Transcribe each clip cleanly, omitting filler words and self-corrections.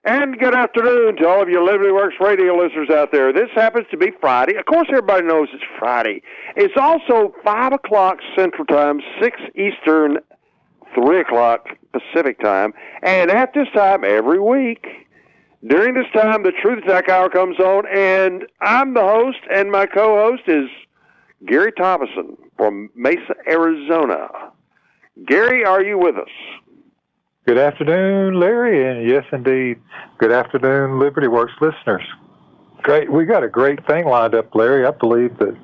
And good afternoon to all of you LibertyWorks radio listeners out there. This happens to be Friday. Of course, everybody knows it's Friday. It's also 5 o'clock Central Time, 6 Eastern, 3 o'clock Pacific Time. And at this time, every week, during this time, the Truth Attack Hour comes on, and I'm the host, and my co-host is Gary Thomason from Mesa, Arizona. Gary, are you with us? Good afternoon, Larry, and yes, indeed, good afternoon, LibertyWorks listeners. Great, we got a great thing lined up, Larry. I believe that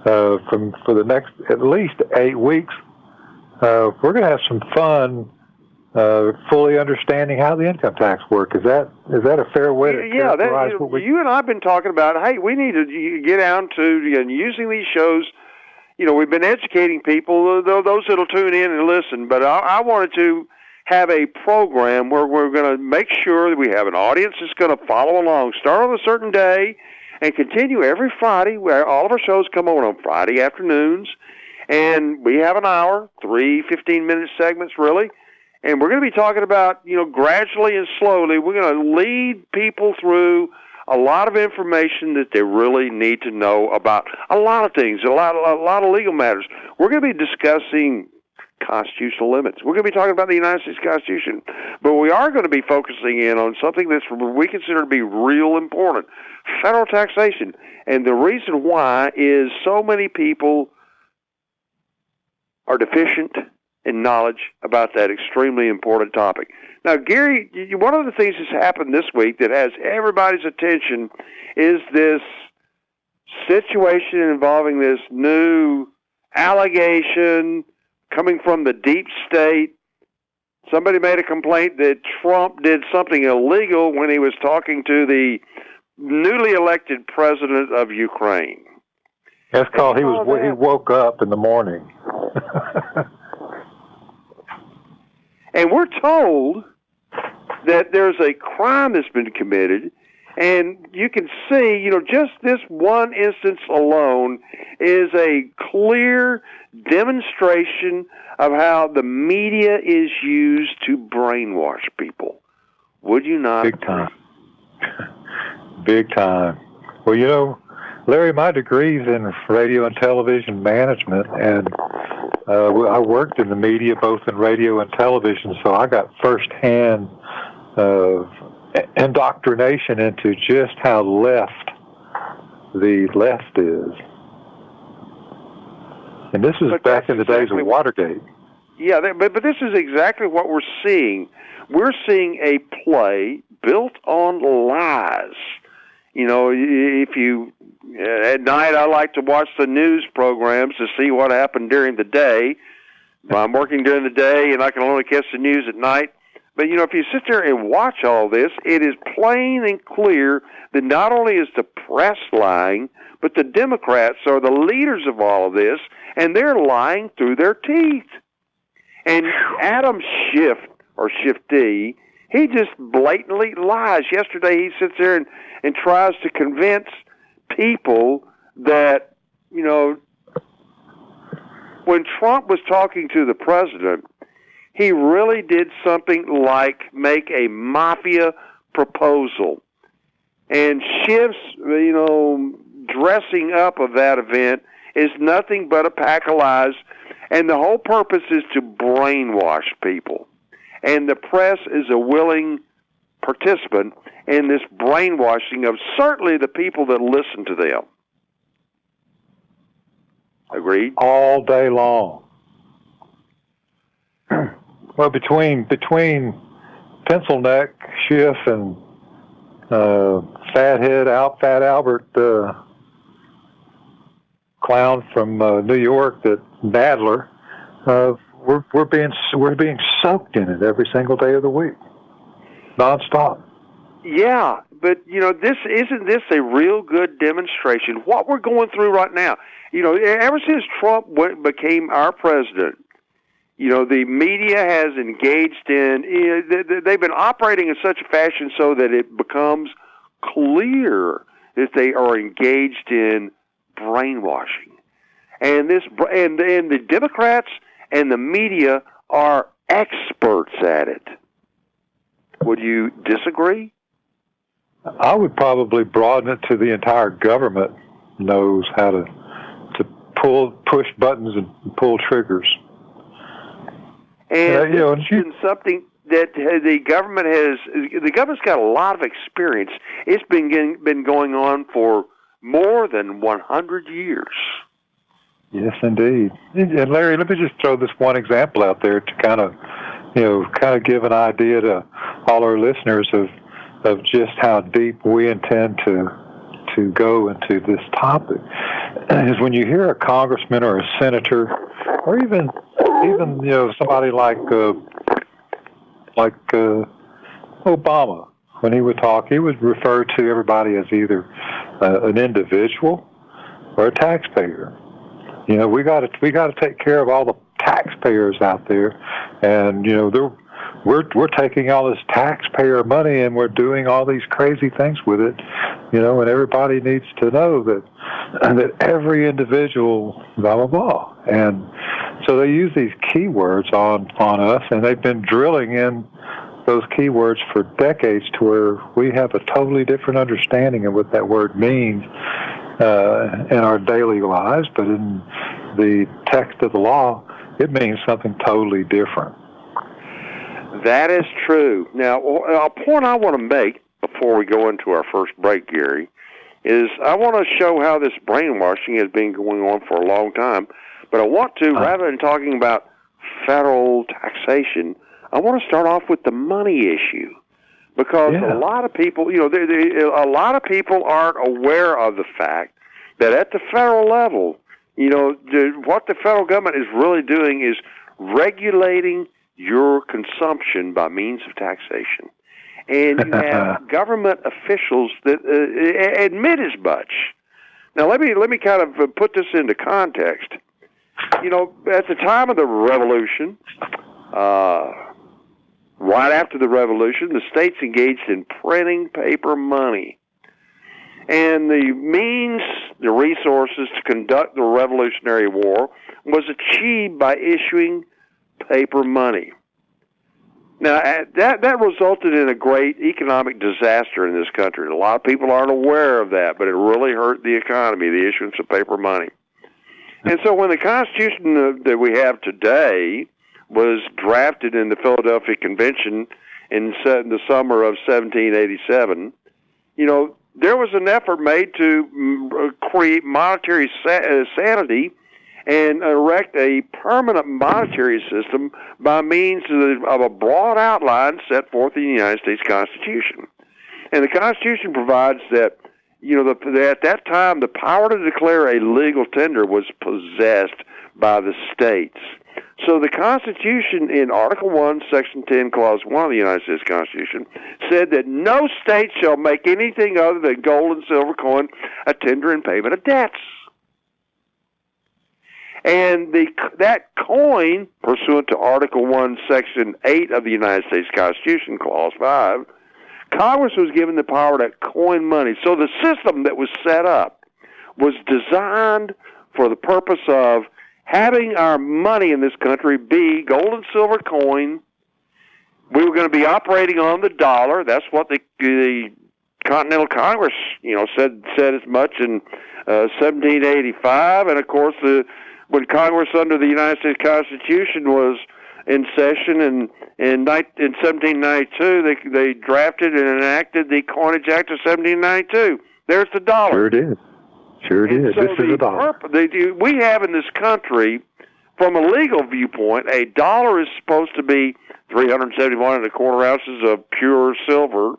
for the next at least 8 weeks, we're going to have some fun, fully understanding how the income tax works. Is that a fair way to characterize what we? You and I have been talking about. Hey, we need to get down to using these shows. You know, we've been educating people, those that'll tune in and listen. But I wanted to have a program where we're going to make sure that we have an audience that's going to follow along. Start on a certain day and continue every Friday, where all of our shows come on Friday afternoons. And we have an hour, 3 15-minute segments, really. And we're going to be talking about, gradually and slowly, we're going to lead people through a lot of information that they really need to know about a lot of things, a lot of legal matters. We're going to be discussing constitutional limits. We're going to be talking about the United States Constitution, but we are going to be focusing in on something that's we consider to be real important, federal taxation. And the reason why is so many people are deficient in knowledge about that extremely important topic. Now, Gary, one of the things that's happened this week that has everybody's attention is this situation involving this new allegation coming from the deep state. Somebody made a complaint that Trump did something illegal when he was talking to the newly elected president of Ukraine. That's called he woke up in the morning. And we're told that there's a crime that's been committed, and you can see, just this one instance alone is a clear demonstration of how the media is used to brainwash people. Would you not? Big time. Big time. Well, Larry, my degree's in radio and television management, and I worked in the media, both in radio and television, so I got firsthand indoctrination into just how the left is. And this is back in the days of Watergate. Yeah, but this is exactly what we're seeing. We're seeing a play built on lies. If you at night, I like to watch the news programs to see what happened during the day. I'm working during the day, and I can only catch the news at night. But, if you sit there and watch all this, it is plain and clear that not only is the press lying, but the Democrats are the leaders of all of this, and they're lying through their teeth. And Adam Schiff, or Shifty, he just blatantly lies. Yesterday, he sits there and tries to convince people that, when Trump was talking to the president, he really did something like make a mafia proposal. And Schiff's, dressing up of that event is nothing but a pack of lies, and the whole purpose is to brainwash people. And the press is a willing participant in this brainwashing of certainly the people that listen to them. Agreed? All day long. Well, between Pencil Neck, Schiff, and Fat Albert, clown from New York, that Nadler, we're being soaked in it every single day of the week, nonstop. Yeah, but isn't this a real good demonstration? What we're going through right now, ever since Trump became our president, the media has engaged in. They've been operating in such a fashion so that it becomes clear that they are engaged in brainwashing, and the Democrats and the media are experts at it. Would you disagree? I would probably broaden it to the entire government knows how to push buttons and pull triggers. And it's been something that the government's got a lot of experience. It's been going on for more than 100 years. Yes, indeed. And Larry, let me just throw this one example out there to kind of give an idea to all our listeners of just how deep we intend to go into this topic. Is when you hear a congressman or a senator, or even somebody like Obama, when he would talk, he would refer to everybody as either an individual or a taxpayer. We got to take care of all the taxpayers out there, and we're taking all this taxpayer money and we're doing all these crazy things with it, and everybody needs to know that every individual, blah blah blah, and so they use these keywords on us, and they've been drilling in those keywords for decades to where we have a totally different understanding of what that word means in our daily lives, but in the text of the law, it means something totally different. That is true. Now, a point I want to make before we go into our first break, Gary, is I want to show how this brainwashing has been going on for a long time, but I want to, rather than talking about federal taxation, I want to start off with the money issue, because a lot of people, a lot of people aren't aware of the fact that at the federal level, what the federal government is really doing is regulating your consumption by means of taxation. And you have government officials that admit as much. Now, let me kind of put this into context. At the time of the Revolution, right after the Revolution, the states engaged in printing paper money. And the means, the resources to conduct the Revolutionary War was achieved by issuing paper money. Now, that resulted in a great economic disaster in this country. A lot of people aren't aware of that, but it really hurt the economy, the issuance of paper money. And so when the Constitution that we have today was drafted in the Philadelphia Convention in the summer of 1787, there was an effort made to create monetary sanity and erect a permanent monetary system by means of a broad outline set forth in the United States Constitution. And the Constitution provides that, at that time, the power to declare a legal tender was possessed by the states. So the Constitution in Article 1, Section 10, Clause 1 of the United States Constitution said that no state shall make anything other than gold and silver coin a tender in payment of debts. And that coin, pursuant to Article 1, Section 8 of the United States Constitution, Clause 5, Congress was given the power to coin money. So the system that was set up was designed for the purpose of having our money in this country be gold and silver coin. We were going to be operating on the dollar. That's what the Continental Congress, said as much in 1785, and of course when Congress under the United States Constitution was in session in 1792, they drafted and enacted the Coinage Act of 1792. There's the dollar. Sure did. Sure did. So this is a dollar. We have in this country, from a legal viewpoint, a dollar is supposed to be 371 1/4 ounces of pure silver.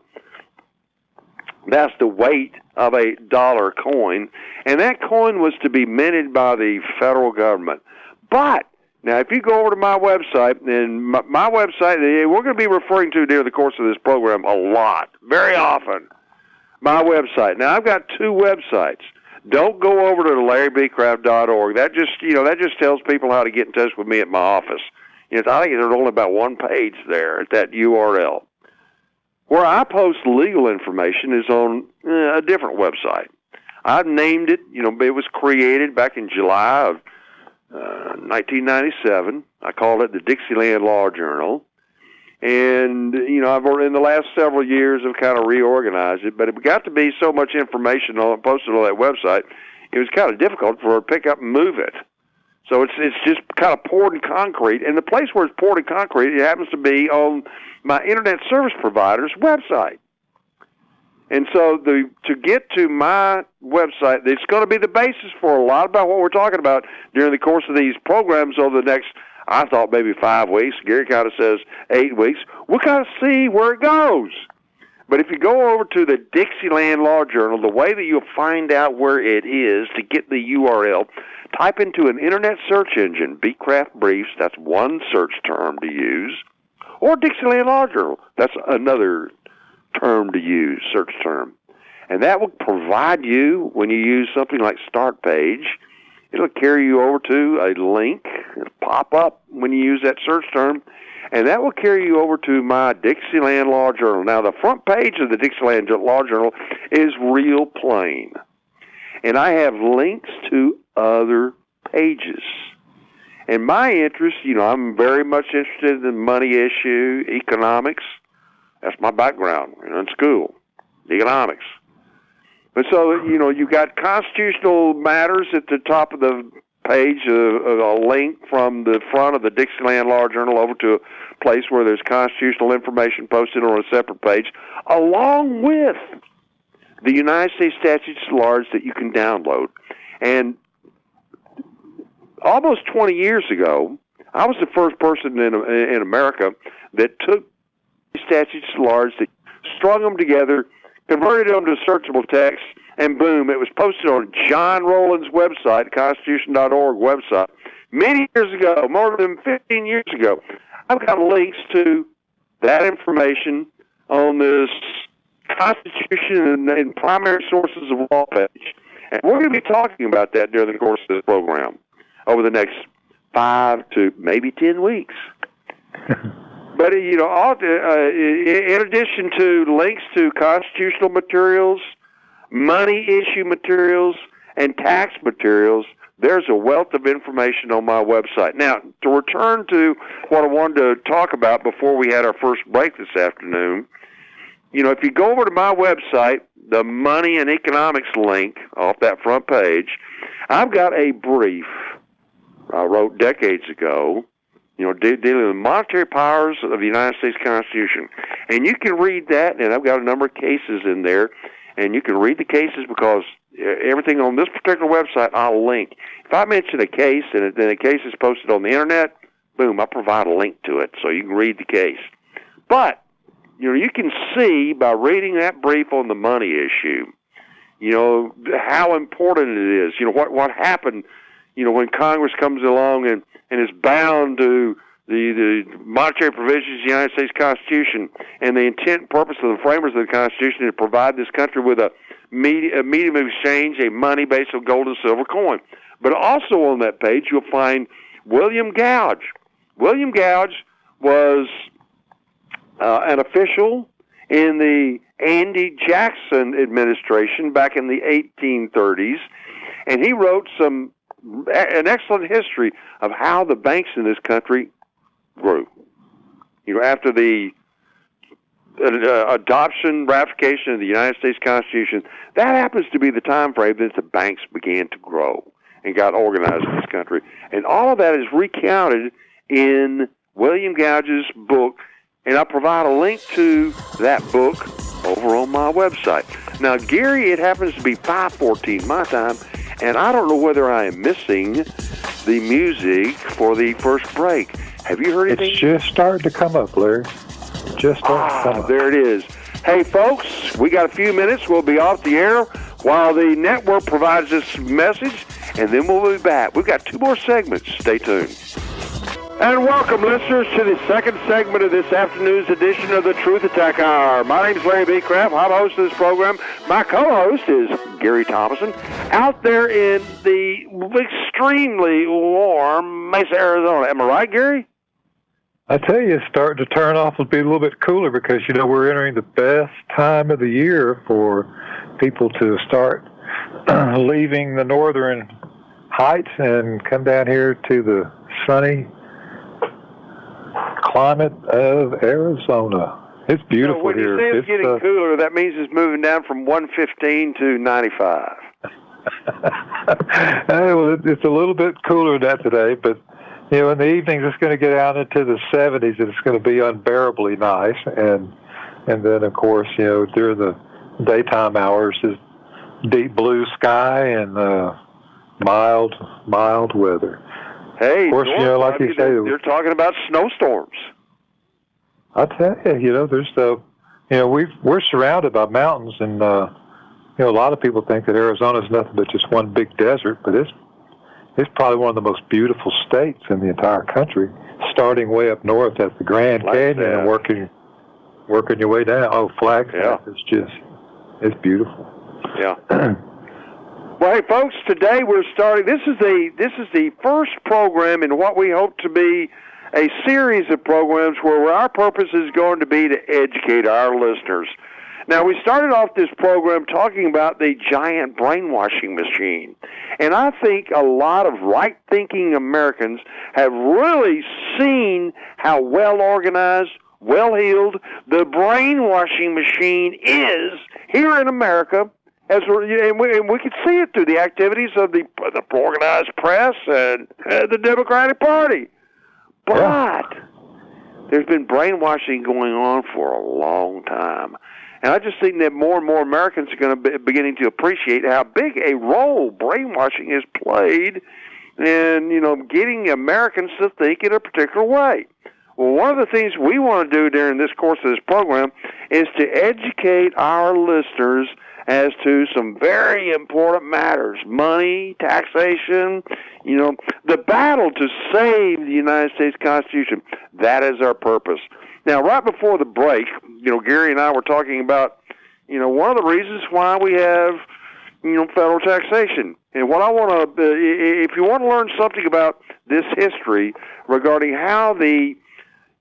That's the weight of a dollar coin. And that coin was to be minted by the federal government. But, now if you go over to my website, and my website, we're going to be referring to during the course of this program a lot, very often, my website. Now I've got two websites. Don't go over to LarryBecraft.org. That just tells people how to get in touch with me at my office. I think there's only about one page there at that URL. Where I post legal information is on a different website. I've named it, it was created back in July of 1997. I called it the Dixieland Law Journal. And, I've in the last several years have kind of reorganized it, but it got to be so much information posted on that website, it was kind of difficult for her to pick up and move it. So it's just kind of poured in concrete, and the place where it's poured in concrete, it happens to be on my internet service provider's website. And so to get to my website, it's going to be the basis for a lot about what we're talking about during the course of these programs over the next, I thought maybe 5 weeks. Gary kind of says 8 weeks. We'll kind of see where it goes. But if you go over to the Dixieland Law Journal, the way that you'll find out where it is to get the URL, type into an internet search engine, Becraft Briefs, that's one search term to use, or Dixieland Law Journal, that's another term to use, search term. And that will provide you, when you use something like Start Page, it'll carry you over to a link. It'll pop up when you use that search term, and that will carry you over to my Dixieland Law Journal. Now, the front page of the Dixieland Law Journal is real plain, and I have links to other pages. And my interest, I'm very much interested in money issue, economics. That's my background in school, economics. But so, you've got constitutional matters at the top of the page, a link from the front of the Dixieland Law Journal over to a place where there's constitutional information posted on a separate page, along with the United States statutes at large that you can download. And almost 20 years ago, I was the first person in America that took statutes at large, that strung them together, converted them to searchable text, and boom, it was posted on John Rowland's website, Constitution.org website, many years ago, more than 15 years ago. I've got links to that information on this Constitution and primary sources of law page. And we're going to be talking about that during the course of this program over the next 5 to maybe 10 weeks. But, in addition to links to constitutional materials, money issue materials, and tax materials, there's a wealth of information on my website. Now, to return to what I wanted to talk about before we had our first break this afternoon, if you go over to my website, the Money and Economics link off that front page, I've got a brief I wrote decades ago, dealing with monetary powers of the United States Constitution. And you can read that, and I've got a number of cases in there, and you can read the cases because everything on this particular website I'll link. If I mention a case and then a case is posted on the Internet, boom, I provide a link to it so you can read the case. But, you can see by reading that brief on the money issue, how important it is, what happened, when Congress comes along and is bound to the monetary provisions of the United States Constitution, and the intent and purpose of the framers of the Constitution to provide this country with a medium of exchange, a money based on gold and silver coin. But also on that page, you'll find William Gouge. William Gouge was an official in the Andy Jackson administration back in the 1830s, and he wrote an excellent history of how the banks in this country grew. After the adoption, ratification of the United States Constitution, that happens to be the time frame that the banks began to grow and got organized in this country. And all of that is recounted in William Gouge's book, and I provide a link to that book over on my website. Now, Gary, it happens to be 5:14 my time, and I don't know whether I am missing the music for the first break. Have you heard anything? It's just starting to come up, Larry. Just starting to come up. There it is. Hey, folks, we got a few minutes. We'll be off the air while the network provides this message, and then we'll be back. We've got 2 more segments. Stay tuned. And welcome, listeners, to the second segment of this afternoon's edition of the Truth Attack Hour. My name is Larry Becraft. I'm host of this program. My co-host is Gary Thomason, out there in the extremely warm Mesa, Arizona. Am I right, Gary? I tell you, it's starting to turn off and be a little bit cooler because, we're entering the best time of the year for people to start leaving the northern heights and come down here to the sunny, climate of Arizona. It's beautiful when here. When you say it's getting cooler, that means it's moving down from 115 to 95. Well, it's a little bit cooler than that today, but in the evenings it's going to get out into the 70s, and it's going to be unbearably nice. And then, of course, during the daytime hours is deep blue sky and mild weather. Hey, of course, like you say, you're talking about snowstorms. I tell you, there's we're surrounded by mountains, and a lot of people think that Arizona is nothing but just one big desert, but it's probably one of the most beautiful states in the entire country, starting way up north at the Grand Canyon and working your way down. Oh, Flagstaff is it's beautiful. Yeah. Well, hey, folks, today we're starting. This is the first program in what we hope to be a series of programs where our purpose is going to be to educate our listeners. Now, we started off this program talking about the giant brainwashing machine, and I think a lot of right-thinking Americans have really seen how well-organized, well-heeled the brainwashing machine is here in America, and we can see it through the activities of the organized press and the Democratic Party. But there's been brainwashing going on for a long time. And I just think that more and more Americans are going to be beginning to appreciate how big a role brainwashing has played in, getting Americans to think in a particular way. Well, one of the things we want to do during this course of this program is to educate our listeners as to some very important matters: money, taxation, the battle to save the United States Constitution. That is our purpose. Now, right before the break, Gary and I were talking about, one of the reasons why we have, federal taxation. And what I want to, if you want to learn something about this history regarding how the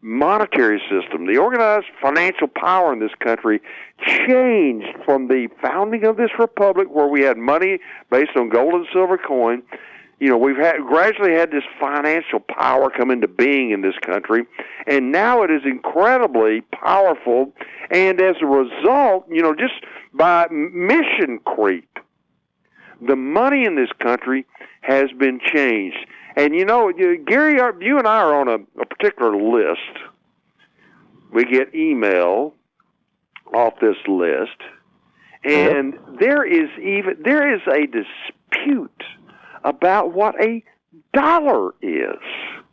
monetary system, the organized financial power in this country changed from the founding of this republic, where we had money based on gold and silver coin. We've gradually had this financial power come into being in this country, and now it is incredibly powerful. And as a result, just by mission creep, the money in this country has been changed. And, Gary, you and I are on a particular list. We get email off this list, and there is a dispute about what a dollar is.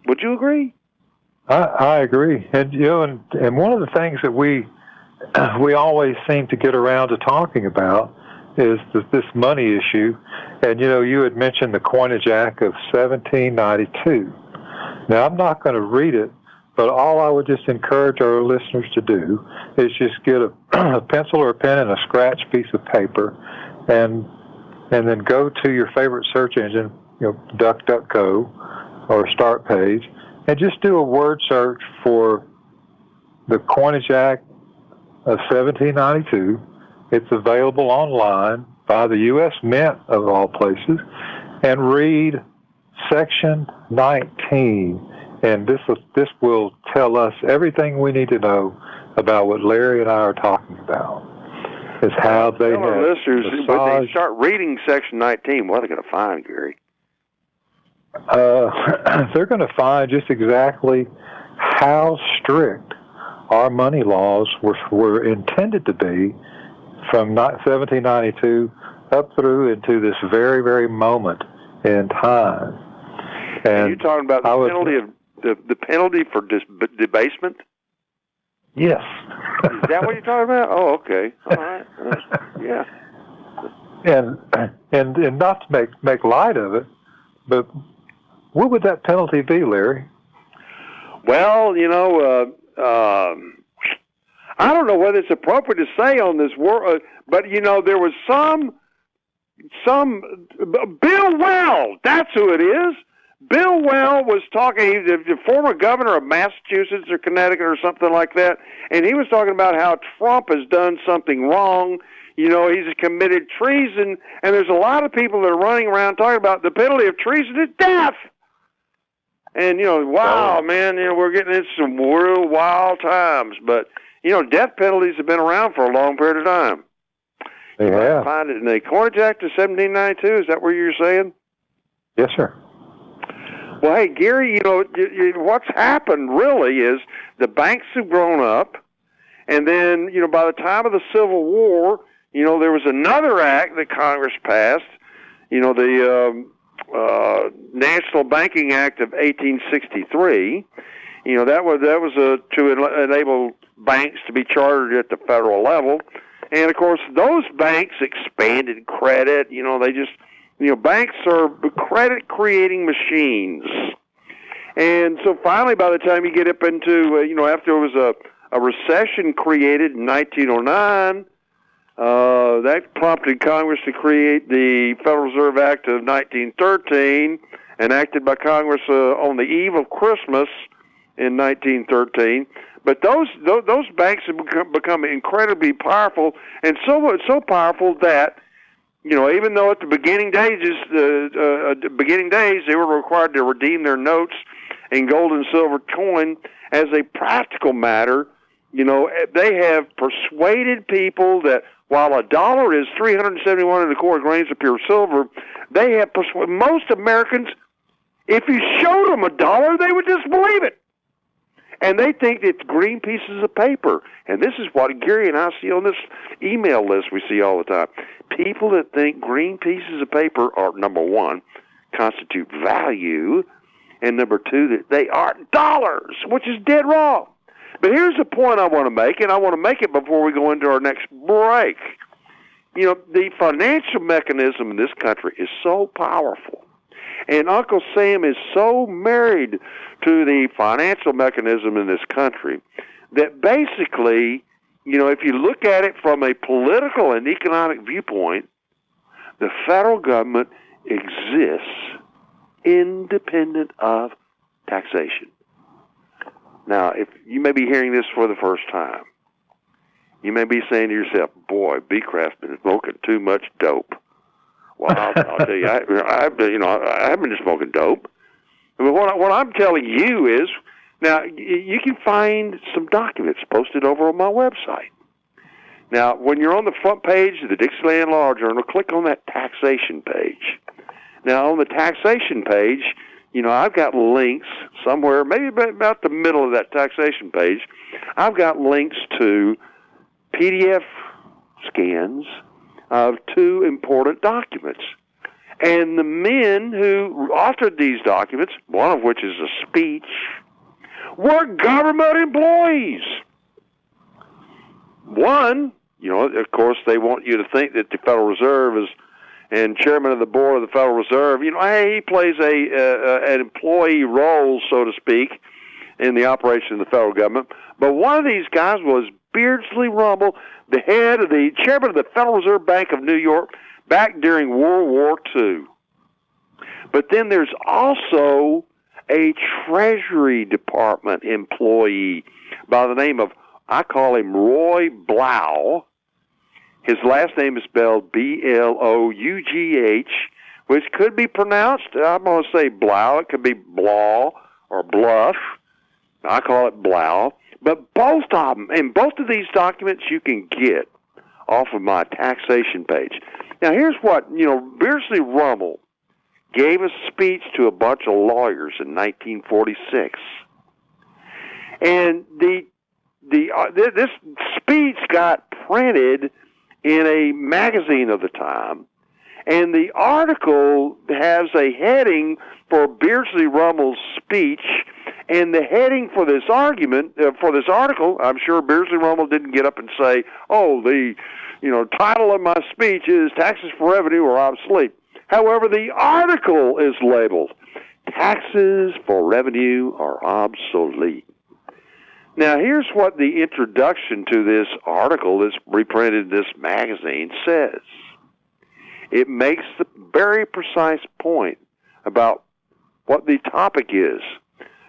Would you agree? I agree. And, and one of the things that we always seem to get around to talking about is this money issue. And, you had mentioned the Coinage Act of 1792. Now, I'm not going to read it, but all I would just encourage our listeners to do is just get a pencil or a pen and a scratch piece of paper, and then go to your favorite search engine, DuckDuckGo or Start Page, and just do a word search for the Coinage Act of 1792. It's available online by the U.S. Mint, of all places, and read Section 19. And this will tell us everything we need to know about what Larry and I are talking about. Is how they have our listeners, when they start reading Section 19, what are they going to find, Gary? They're going to find just exactly how strict our money laws were intended to be from 1792 up through into this very, very moment in time. And you're talking about the penalty for debasement? Yes. Is that what you're talking about? Oh, okay. All right. Yeah. And not to make light of it, but what would that penalty be, Larry? Well, I don't know whether it's appropriate to say on this word, but there was some Bill Well. That's who it is. Bill Well was talking. He's the former governor of Massachusetts or Connecticut or something like that, and he was talking about how Trump has done something wrong. He's committed treason, and there's a lot of people that are running around talking about the penalty of treason is death. And, wow, man, we're getting into some real wild times. But, death penalties have been around for a long period of time. They have. Find it in the Coinage Act of 1792. Is that what you're saying? Yes, sir. Well, hey, Gary, what's happened really is the banks have grown up, and then, by the time of the Civil War, there was another act that Congress passed, the National Banking Act of 1863. That was to enable banks to be chartered at the federal level, and of course those banks expanded credit. They just banks are credit creating machines. And so finally, by the time you get up into, after there was a recession created in 1909, that prompted Congress to create the Federal Reserve Act of 1913, enacted by Congress on the eve of Christmas in 1913. But those banks have become incredibly powerful, and so powerful that, even though at the beginning days they were required to redeem their notes in gold and silver coin, as a practical matter, they have persuaded people that while a dollar is 371 1/4 grains of pure silver, they have persuaded most Americans, if you showed them a dollar, they would disbelieve it. And they think it's green pieces of paper. And this is what Gary and I see on this email list we see all the time. People that think green pieces of paper are, number one, constitute value, and number two, that they are dollars, which is dead wrong. But here's the point I want to make, and I want to make it before we go into our next break. The financial mechanism in this country is so powerful, and Uncle Sam is so married to the financial mechanism in this country that basically, if you look at it from a political and economic viewpoint, the federal government exists independent of taxation. Now, if you may be hearing this for the first time, you may be saying to yourself, boy, Becraft's been smoking too much dope. Well, I'll tell you, I haven't been smoking dope. But what I'm telling you is, now, you can find some documents posted over on my website. Now, when you're on the front page of the Dixieland Law Journal, click on that taxation page. Now, on the taxation page, I've got links somewhere, maybe about the middle of that taxation page. I've got links to PDF scans of two important documents. And the men who authored these documents, one of which is a speech, were government employees. One, of course, they want you to think that the Federal Reserve is, and chairman of the board of the Federal Reserve, he plays an employee role, so to speak, in the operation of the federal government. But one of these guys was Beardsley Rumble, the chairman of the Federal Reserve Bank of New York, back during World War II. But then there's also a Treasury Department employee by the name of, I call him Roy Blau. His last name is spelled B-L-O-U-G-H, which could be pronounced, I'm going to say Blau. It could be Blau or Bluff. I call it Blau. But both of them, and both of these documents you can get off of my taxation page. Now, here's what, Beardsley Rumble gave a speech to a bunch of lawyers in 1946. And this speech got printed in a magazine of the time, and the article has a heading for Beardsley Rumble's speech, and the heading for this article, I'm sure Beardsley Rumble didn't get up and say, the title of my speech is Taxes for Revenue are Obsolete. However, the article is labeled Taxes for Revenue are Obsolete. Now, here's what the introduction to this article that's reprinted in this magazine says. It makes the very precise point about what the topic is.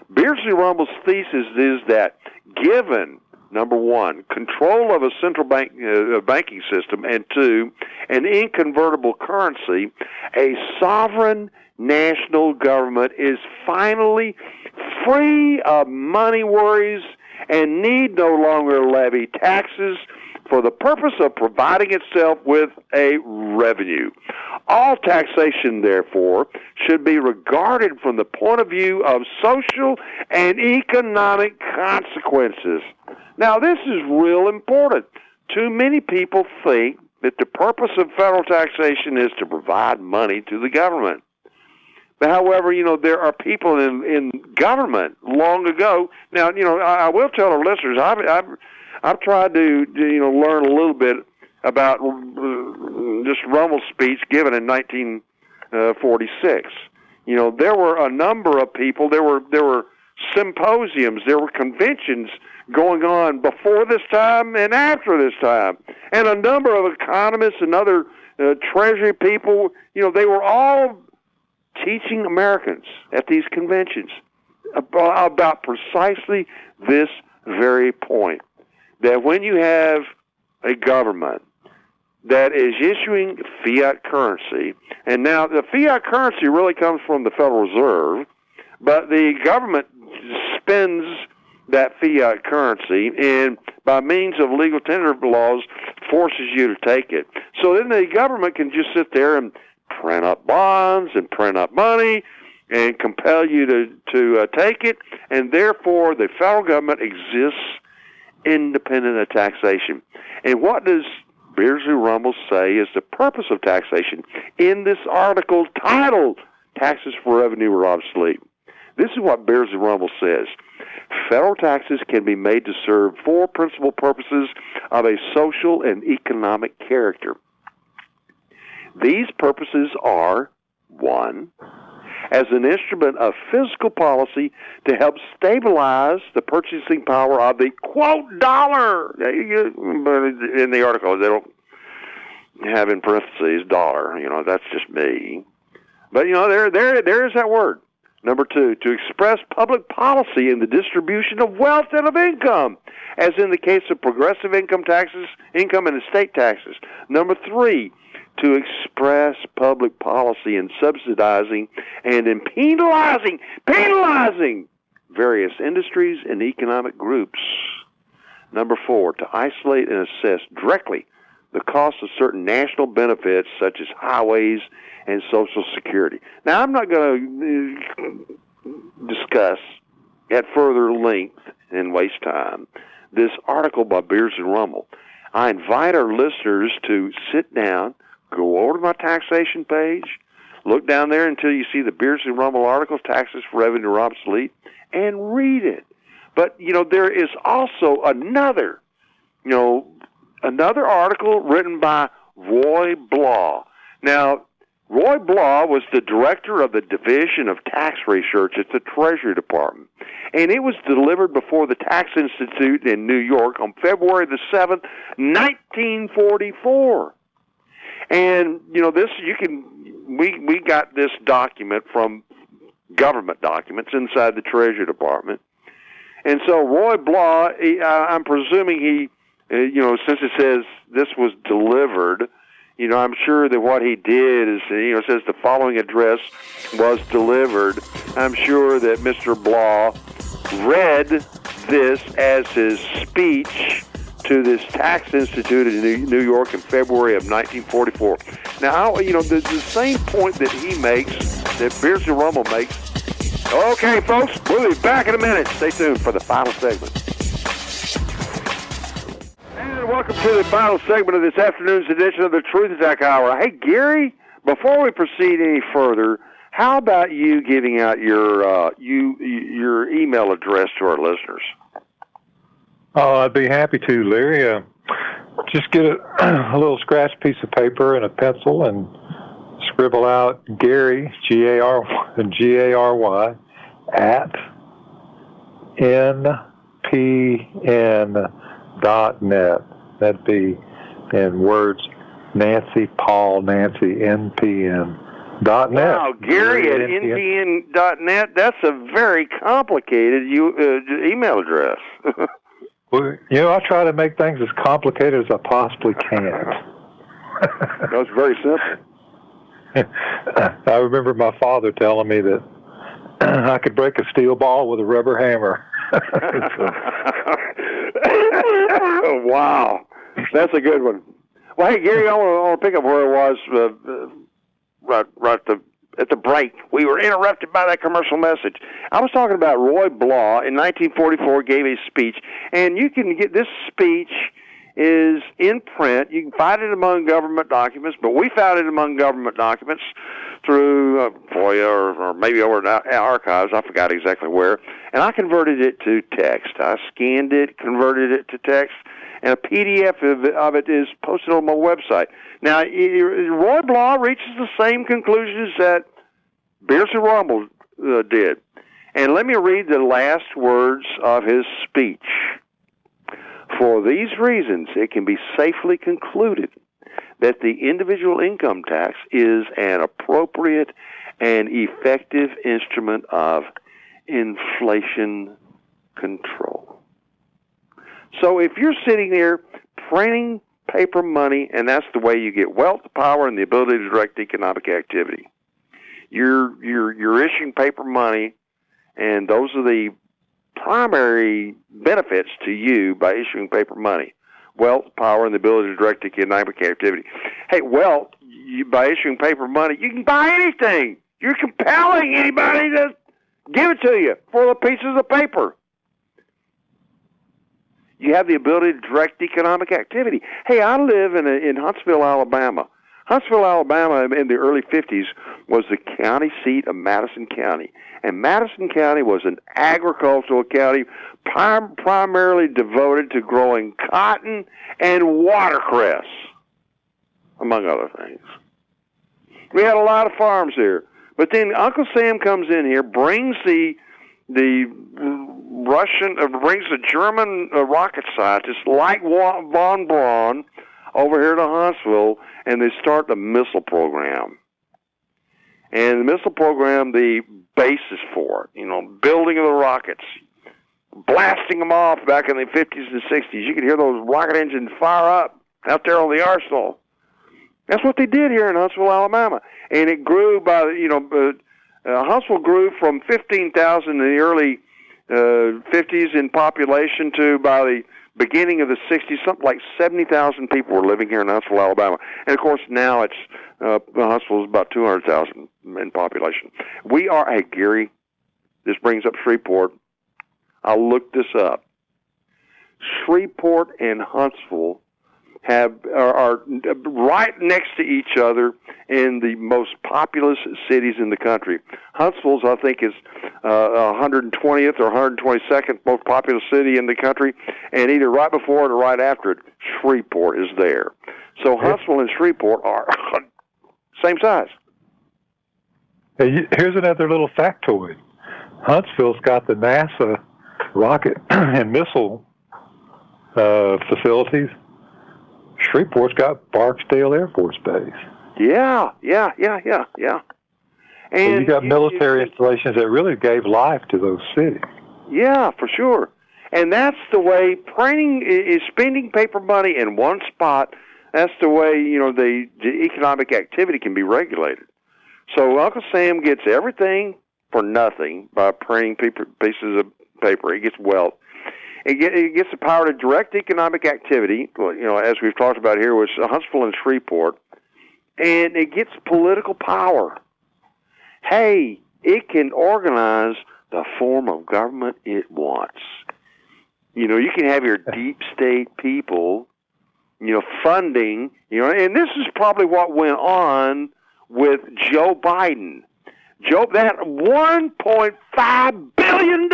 Beardsley Rumble's thesis is that given Number one, control of a central bank banking system, and two, an inconvertible currency. A sovereign national government is finally free of money worries and need no longer levy taxes for the purpose of providing itself with a revenue. All taxation, therefore, should be regarded from the point of view of social and economic consequences. Now, this is real important. Too many people think that the purpose of federal taxation is to provide money to the government. But however, there are people in government long ago. Now, I will tell our listeners, I've tried to learn a little bit about this Rummel's speech given in 1946. There were a number of people. There were symposiums. There were conventions going on before this time and after this time, and a number of economists and other Treasury people. They were all teaching Americans at these conventions about precisely this very point, that when you have a government that is issuing fiat currency, and now the fiat currency really comes from the Federal Reserve, but the government spends that fiat currency and by means of legal tender laws forces you to take it. So then the government can just sit there and print up bonds and print up money and compel you to take it, and therefore the federal government exists independent of taxation. And what does Beardsley Rumble say is the purpose of taxation in this article titled Taxes for Revenue Are Obsolete? This is what Beardsley Rumble says. Federal taxes can be made to serve four principal purposes of a social and economic character. These purposes are, one, as an instrument of fiscal policy to help stabilize the purchasing power of the, quote, dollar. But in the article, they don't have in parentheses dollar. That's just me. But, there is that word. Number two, to express public policy in the distribution of wealth and of income, as in the case of progressive income and estate taxes. Number three, to express public policy in subsidizing and in penalizing various industries and economic groups. Number four, to isolate and assess directly the cost of certain national benefits such as highways and Social Security. Now, I'm not going to discuss at further length and waste time this article by Beardsley Rumble. I invite our listeners to sit down, go over to my taxation page, look down there until you see the Beardsley Rumble article, Taxes for Revenue Are Obsolete, and read it. But, there is also another article written by Roy Blah. Now, Roy Blah was the director of the Division of Tax Research at the Treasury Department, and it was delivered before the Tax Institute in New York on February the 7th, 1944. And, we got this document from government documents inside the Treasury Department. And so Roy Blah, I'm presuming he, since it says this was delivered, I'm sure that what he did is, it says the following address was delivered. I'm sure that Mr. Blah read this as his speech to this Tax Institute in New York in February of 1944. Now, the same point that he makes, that Beardsley Rumble makes. Okay, folks, we'll be back in a minute. Stay tuned for the final segment. And welcome to the final segment of this afternoon's edition of the Truth Attack Hour. Hey, Gary, before we proceed any further, how about you giving out your email address to our listeners? Oh, I'd be happy to, Larry. Just get a little scratch piece of paper and a pencil and scribble out Gary, Gary, at npn.net. That'd be in words, Nancy, Paul, Nancy, npn.net. Wow, Gary at npn.net. That's a very complicated email address. Well, I try to make things as complicated as I possibly can. That's very simple. I remember my father telling me that I could break a steel ball with a rubber hammer. Wow, that's a good one. Well, hey, Gary, I want to pick up where it was right at the break. We were interrupted by that commercial message. I was talking about Roy Blau in 1944 gave a speech, and you can get this speech is in print. You can find it among government documents, but we found it among government documents through FOIA or maybe over at archives. I forgot exactly where. And I converted it to text. I scanned it, converted it to text, and a PDF of it is posted on my website. Now, Roy Blau reaches the same conclusions that Beers and Rumble did. And let me read the last words of his speech. For these reasons, it can be safely concluded that the individual income tax is an appropriate and effective instrument of inflation control. So if you're sitting there printing paper money, and that's the way you get wealth, power, and the ability to direct economic activity, you're issuing paper money, and those are the primary benefits to you by issuing paper money: wealth, power, and the ability to direct economic activity. Hey, wealth, by issuing paper money, you can buy anything. You're compelling anybody to give it to you for the pieces of paper. You have the ability to direct economic activity. Hey, I live in Huntsville, Alabama. Huntsville, Alabama, in the early 50s, was the county seat of Madison County. And Madison County was an agricultural county primarily devoted to growing cotton and watercress, among other things. We had a lot of farms here. But then Uncle Sam comes in here, brings the German rocket scientists like von Braun over here to Huntsville, and they start the missile program. And the missile program, the basis for it, building of the rockets, blasting them off back in the 50s and 60s. You could hear those rocket engines fire up out there on the arsenal. That's what they did here in Huntsville, Alabama. And it grew by, Huntsville grew from 15,000 in the early 50s in population to, by the beginning of the 60s, something like 70,000 people were living here in Huntsville, Alabama. And, of course, now it's Huntsville is about 200,000 in population. We are, hey, Gary, this brings up Shreveport. I looked this up. Shreveport and Huntsville are right next to each other in the most populous cities in the country. Huntsville's, I think, is 120th or 122nd most populous city in the country, and either right before it or right after it, Shreveport is there. So Huntsville and Shreveport are same size. Hey, here's another little factoid. Huntsville's got the NASA rocket and missile facilities. Shreveport's got Barksdale Air Force Base. Yeah. And so you got military installations that really gave life to those cities. Yeah, for sure. And that's the way printing is spending paper money in one spot. That's the way, the economic activity can be regulated. So Uncle Sam gets everything for nothing by printing pieces of paper. He gets wealth. It gets the power to direct economic activity, as we've talked about here with Huntsville and Shreveport, and it gets political power. Hey, it can organize the form of government it wants. You can have your deep state people, funding, and this is probably what went on with Joe Biden. That $1.5 billion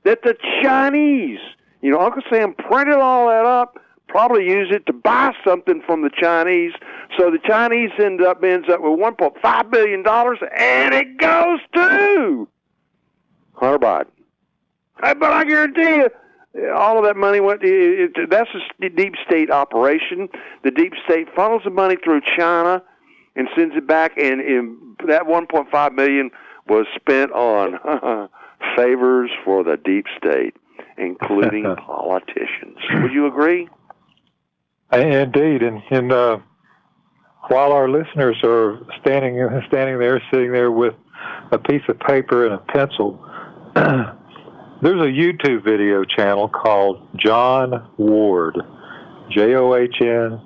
that the Chinese, Uncle Sam printed all that up, probably used it to buy something from the Chinese. So the Chinese ends up with $1.5 billion, and it goes to Hunter Biden. But I guarantee you, all of that money went. That's a deep state operation. The deep state funnels the money through China and sends it back, and that $1.5 billion was spent on favors for the deep state. including politicians. Would you agree? Indeed, and while our listeners are standing there, sitting there with a piece of paper and a pencil, there's a YouTube video channel called John Ward, JOHNWARD.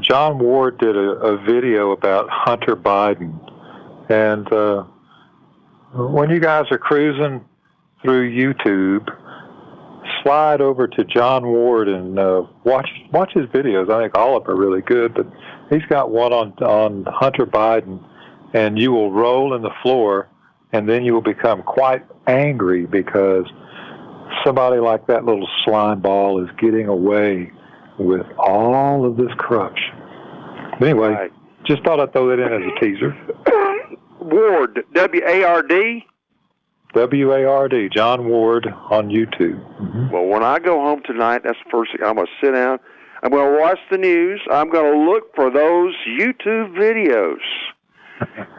John Ward did a video about Hunter Biden, and when you guys are cruising through YouTube, slide over to John Ward and watch his videos. I think all of them are really good, but he's got one on Hunter Biden, and you will roll in the floor, and then you will become quite angry because somebody like that little slime ball is getting away with all of this corruption. But anyway, just thought I'd throw that in as a teaser. Ward, W-A-R-D? W-A-R-D, John Ward on YouTube. Mm-hmm. Well, when I go home tonight, that's the first thing. I'm going to sit down. I'm going to watch the news. I'm going to look for those YouTube videos.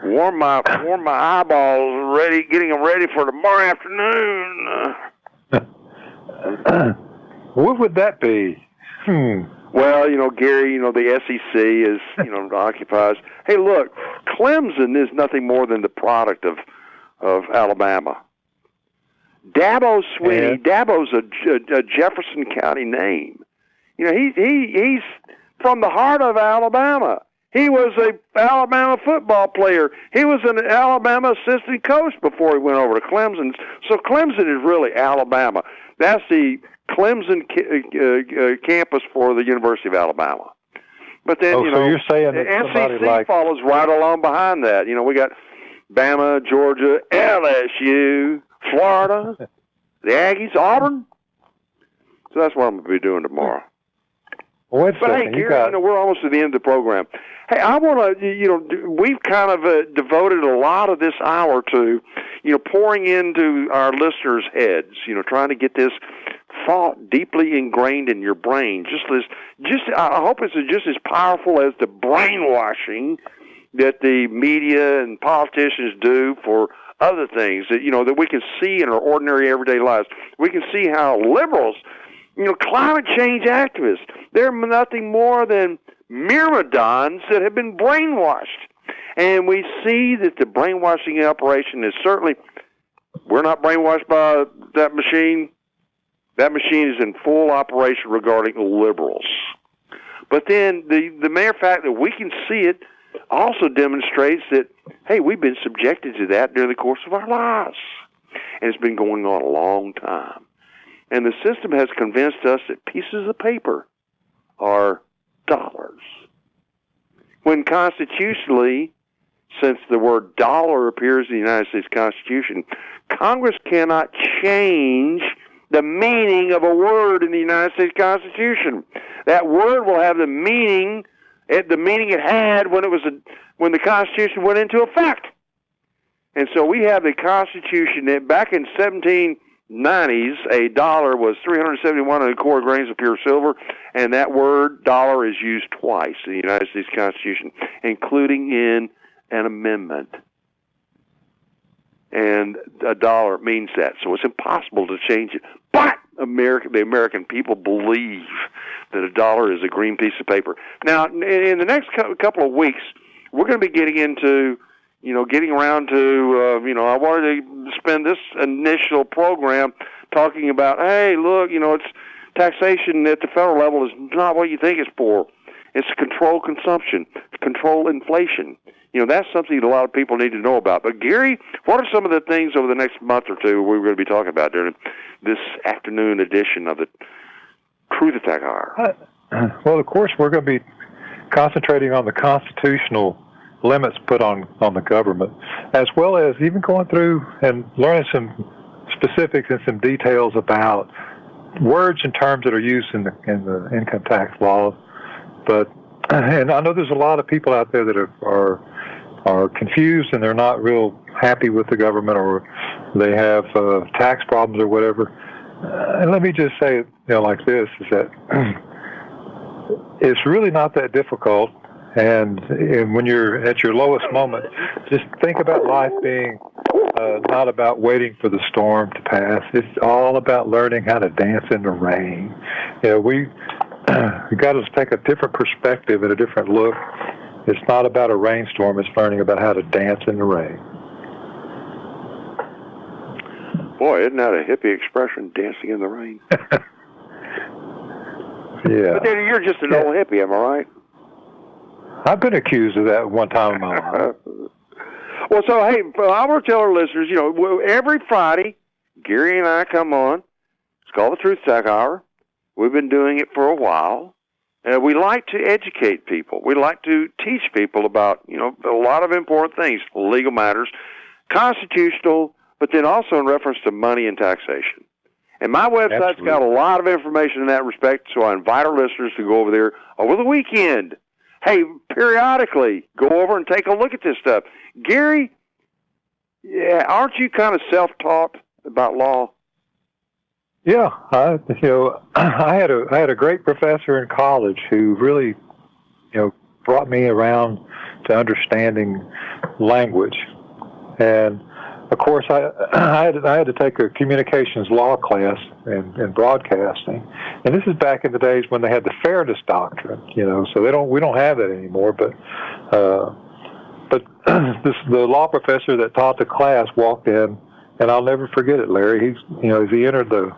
warm my eyeballs, getting them ready for tomorrow afternoon. What would that be? Well, Gary, the SEC is, occupies. Hey, look, Clemson is nothing more than the product of Alabama. Dabo Swinney, Dabo's a Jefferson County name. He's from the heart of Alabama. He was a Alabama football player. He was an Alabama assistant coach before he went over to Clemson. So Clemson is really Alabama. That's the Clemson campus for the University of Alabama. But then, so you're saying that the SEC follows right along behind that. We got Bama, Georgia, LSU, Florida, the Aggies, Auburn. So that's what I'm going to be doing tomorrow. Well, but hey, Gary, we're almost at the end of the program. Hey, I want to, we've kind of devoted a lot of this hour to, pouring into our listeners' heads, trying to get this thought deeply ingrained in your brain. I hope it's just as powerful as the brainwashing that the media and politicians do for other things that, that we can see in our ordinary everyday lives. We can see how liberals, climate change activists, they're nothing more than myrmidons that have been brainwashed. And we see that the brainwashing operation is certainly, we're not brainwashed by that machine. That machine is in full operation regarding liberals. But then the mere fact that we can see it also demonstrates that, hey, we've been subjected to that during the course of our lives. And it's been going on a long time. And the system has convinced us that pieces of paper are dollars. When constitutionally, since the word dollar appears in the United States Constitution, Congress cannot change the meaning of a word in the United States Constitution. That word will have the meaning it had when the Constitution went into effect. And so we have the Constitution that back in 1790s, a dollar was 371 grains of pure silver, and that word dollar is used twice in the United States Constitution, including in an amendment. And a dollar means that, so it's impossible to change it. But the American people believe that a dollar is a green piece of paper. Now, in the next couple of weeks, we're going to be getting into, getting around to, I wanted to spend this initial program talking about, hey, look, it's taxation at the federal level is not what you think it's for. It's to control consumption, to control inflation. That's something that a lot of people need to know about. But, Gary, what are some of the things over the next month or two we're going to be talking about during this afternoon edition of the Truth Attack Hour? Well, of course, we're going to be concentrating on the constitutional limits put on the government, as well as even going through and learning some specifics and some details about words and terms that are used in the income tax laws. But, and I know there's a lot of people out there that are confused and they're not real happy with the government, or they have tax problems or whatever. And let me just say, like this, is that it's really not that difficult. And when you're at your lowest moment, just think about life being not about waiting for the storm to pass. It's all about learning how to dance in the rain. We got to take a different perspective and a different look. It's not about a rainstorm. It's learning about how to dance in the rain. Boy, isn't that a hippie expression, dancing in the rain? Yeah. But then you're just an old hippie, am I right? I've been accused of that one time in my life. Well, so, hey, I want to tell our listeners, every Friday, Gary and I come on. It's called the Truth Tech Hour. We've been doing it for a while. We like to educate people. We like to teach people about, a lot of important things, legal matters, constitutional, but then also in reference to money and taxation. And my website's got a lot of information in that respect, so I invite our listeners to go over there over the weekend. Hey, periodically, go over and take a look at this stuff. Gary, aren't you kind of self-taught about law? Yeah, I had a great professor in college who really, brought me around to understanding language, and of course I had to take a communications law class in broadcasting, and this is back in the days when they had the fairness doctrine, so we don't have that anymore, but the law professor that taught the class walked in, and I'll never forget it, Larry. As he entered the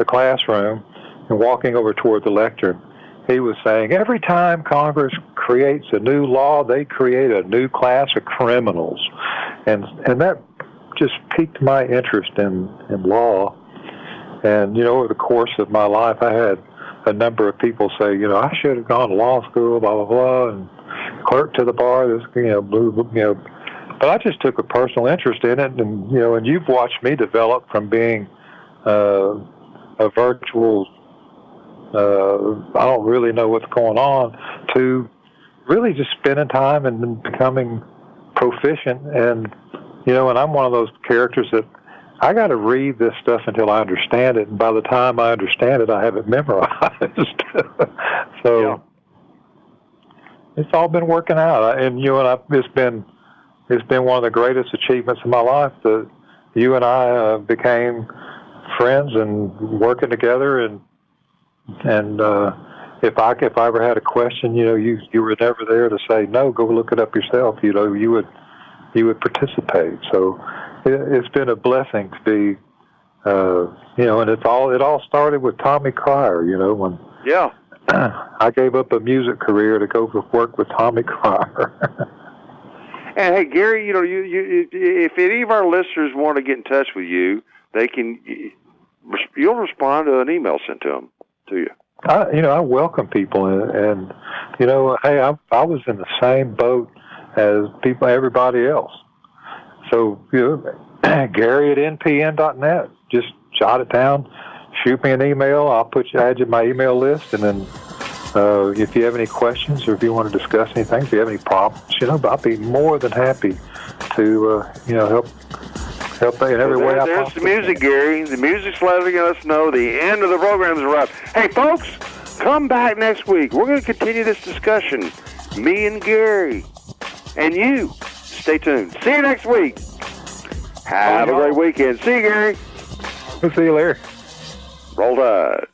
classroom and walking over toward the lectern, he was saying, every time Congress creates a new law, they create a new class of criminals. And that just piqued my interest in law. And, over the course of my life, I had a number of people say, I should have gone to law school, blah, blah, blah, and clerk to the bar, but I just took a personal interest in it. And you've watched me develop from being a virtual, I don't really know what's going on, to really just spending time and becoming proficient. And, and I'm one of those characters that I got to read this stuff until I understand it. And by the time I understand it, I have it memorized. So it's all been working out. And it's been one of the greatest achievements of my life that you and I became friends and working together, and if I ever had a question, you were never there to say no, go look it up yourself. You would participate. So it's been a blessing to be, and it all started with Tommy Cryer. When I gave up a music career to go work with Tommy Cryer. And hey, Gary, if any of our listeners want to get in touch with you, you'll respond to an email sent to you. I welcome people, and hey, I was in the same boat as everybody else. So, Gary at npn.net, just jot it down, shoot me an email. I'll add you to my email list, and then if you have any questions or if you want to discuss anything, if you have any problems, I'll be more than happy to help in every way I possibly can. There's the music, Gary. The music's letting us know the end of the program's arrived. Hey, folks, come back next week. We're going to continue this discussion. Me and Gary. And you. Stay tuned. See you next week. Have a great weekend. See you, Gary. We'll see you later. Roll Tide.